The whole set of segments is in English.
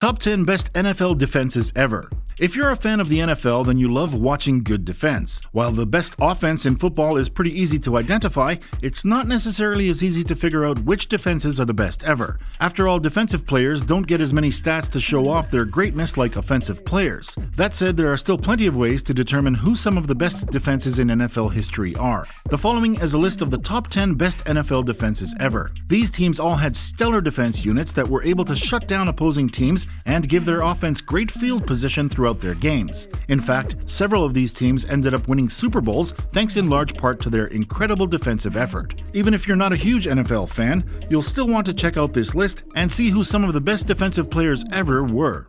Top 10 Best NFL Defenses Ever. If you're a fan of the NFL, then you love watching good defense. While the best offense in football is pretty easy to identify, it's not necessarily as easy to figure out which defenses are the best ever. After all, defensive players don't get as many stats to show off their greatness like offensive players. That said, there are still plenty of ways to determine who some of the best defenses in NFL history are. The following is a list of the top 10 best NFL defenses ever. These teams all had stellar defense units that were able to shut down opposing teams and give their offense great field position throughout their games. In fact, several of these teams ended up winning Super Bowls thanks in large part to their incredible defensive effort. Even if you're not a huge NFL fan, you'll still want to check out this list and see who some of the best defensive players ever were.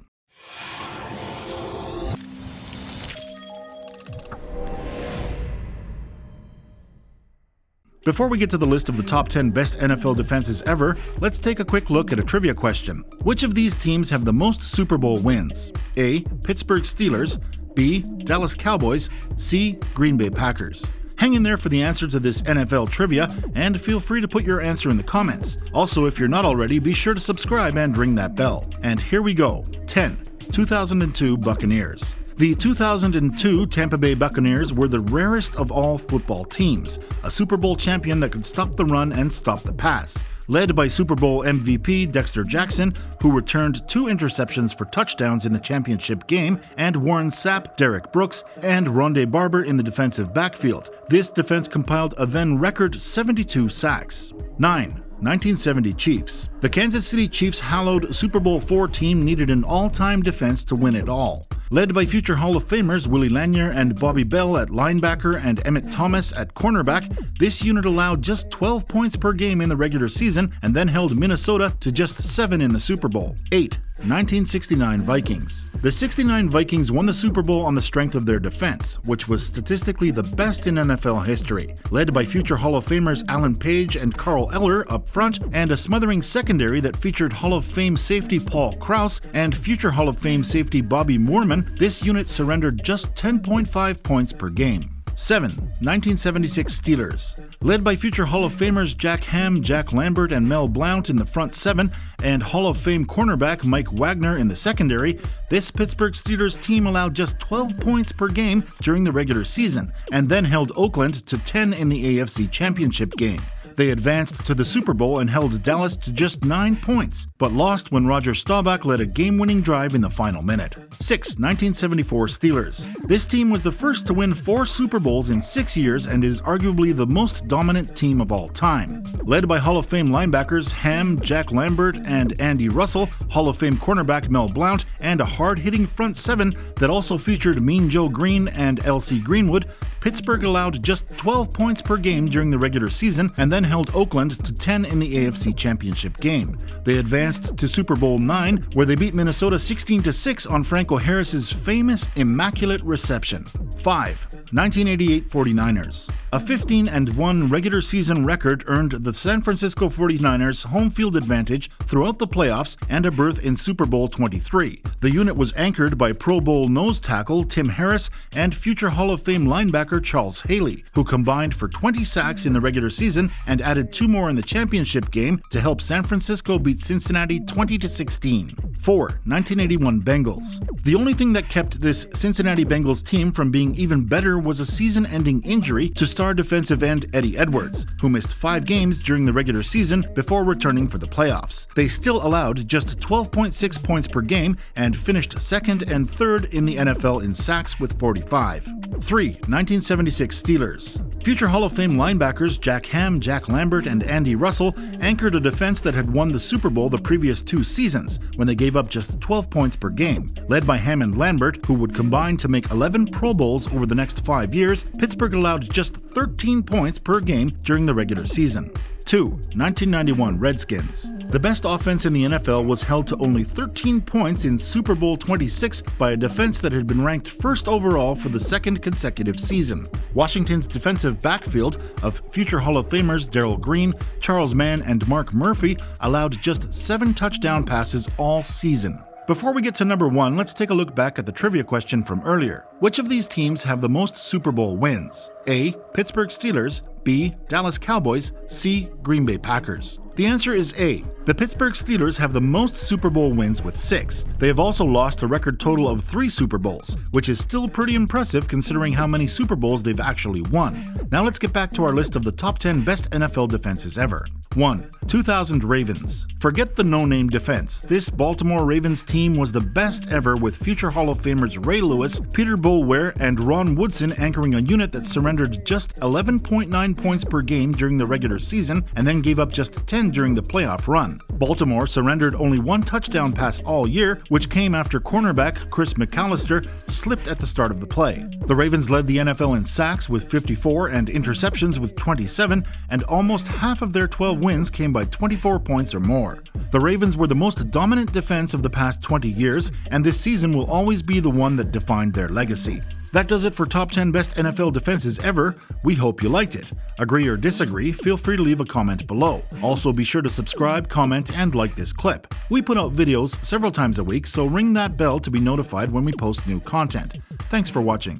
Before we get to the list of the top 10 best NFL defenses ever, let's take a quick look at a trivia question. Which of these teams have the most Super Bowl wins? A. Pittsburgh Steelers, B. Dallas Cowboys, C. Green Bay Packers. Hang in there for the answer to this NFL trivia, and feel free to put your answer in the comments. Also, if you're not already, be sure to subscribe and ring that bell. And here we go. 10. 2002 Buccaneers. The 2002 Tampa Bay Buccaneers were the rarest of all football teams, a Super Bowl champion that could stop the run and stop the pass. Led by Super Bowl MVP Dexter Jackson, who returned 2 interceptions for touchdowns in the championship game, and Warren Sapp, Derek Brooks, and Rondé Barber in the defensive backfield. This defense compiled a then-record 72 sacks. 9. 1970 Chiefs. The Kansas City Chiefs' hallowed Super Bowl IV team needed an all-time defense to win it all. Led by future Hall of Famers Willie Lanier and Bobby Bell at linebacker and Emmett Thomas at cornerback, this unit allowed just 12 points per game in the regular season and then held Minnesota to just 7 in the Super Bowl. 8. 1969 Vikings. The 69 Vikings won the Super Bowl on the strength of their defense, which was statistically the best in NFL history. Led by future Hall of Famers Alan Page and Carl Eller up front, and a smothering secondary that featured Hall of Fame safety Paul Krause and future Hall of Fame safety Bobby Moorman, this unit surrendered just 10.5 points per game. 7. 1976 Steelers. Led by future Hall of Famers Jack Ham, Jack Lambert, and Mel Blount in the front 7, and Hall of Fame cornerback Mike Wagner in the secondary, this Pittsburgh Steelers team allowed just 12 points per game during the regular season, and then held Oakland to 10 in the AFC Championship game. They advanced to the Super Bowl and held Dallas to just 9 points, but lost when Roger Staubach led a game-winning drive in the final minute. 6. 1974 Steelers. This team was the first to win 4 Super Bowls in 6 years and is arguably the most dominant team of all time. Led by Hall of Fame linebackers Ham, Jack Lambert, and Andy Russell, Hall of Fame cornerback Mel Blount, and a hard-hitting front 7 that also featured Mean Joe Green and L.C. Greenwood, Pittsburgh allowed just 12 points per game during the regular season and then held Oakland to 10 in the AFC Championship game. They advanced to Super Bowl IX, where they beat Minnesota 16-6 on Franco Harris's famous Immaculate Reception. 5. 1988 49ers. A 15-1 regular season record earned the San Francisco 49ers home field advantage throughout the playoffs and a berth in Super Bowl 23. The unit was anchored by Pro Bowl nose tackle Tim Harris and future Hall of Fame linebacker Charles Haley, who combined for 20 sacks in the regular season and added 2 more in the championship game to help San Francisco beat Cincinnati 20-16. 4. 1981 Bengals. The only thing that kept this Cincinnati Bengals team from being even better was a season-ending injury to star defensive end Eddie Edwards, who missed 5 games during the regular season before returning for the playoffs. They still allowed just 12.6 points per game and finished 2nd and 3rd in the NFL in sacks with 45. 3. 1976 Steelers. Future Hall of Fame linebackers Jack Ham, Jack Lambert, and Andy Russell anchored a defense that had won the Super Bowl the previous 2 seasons, when they gave up just 12 points per game. Led by Ham and Lambert, who would combine to make 11 Pro Bowls over the next 5 years, Pittsburgh allowed just 13 points per game during the regular season. 2. 1991 Redskins. The best offense in the NFL was held to only 13 points in Super Bowl 26 by a defense that had been ranked first overall for the 2nd consecutive season. Washington's defensive backfield of future Hall of Famers Darryl Green, Charles Mann, and Mark Murphy allowed just 7 touchdown passes all season. Before we get to number 1, let's take a look back at the trivia question from earlier. Which of these teams have the most Super Bowl wins? A. Pittsburgh Steelers, B. Dallas Cowboys, C. Green Bay Packers. The answer is A. The Pittsburgh Steelers have the most Super Bowl wins with 6. They have also lost a record total of 3 Super Bowls, which is still pretty impressive considering how many Super Bowls they've actually won. Now let's get back to our list of the top 10 best NFL defenses ever. 1. 2000 Ravens. Forget the no-name defense. This Baltimore Ravens team was the best ever with future Hall of Famers Ray Lewis, Peter Boulware, and Ron Woodson anchoring a unit that surrendered just 11.9 points per game during the regular season and then gave up just 10 during the playoff run. Baltimore surrendered only 1 touchdown pass all year, which came after cornerback Chris McAllister slipped at the start of the play. The Ravens led the NFL in sacks with 54 and interceptions with 27, and almost half of their 12 wins came by 24 points or more. The Ravens were the most dominant defense of the past 20 years, and this season will always be the one that defined their legacy. That does it for top 10 best NFL defenses ever. We hope you liked it. Agree or disagree, feel free to leave a comment below. Also be sure to subscribe, comment, and like this clip. We put out videos several times a week, so ring that bell to be notified when we post new content. Thanks for watching.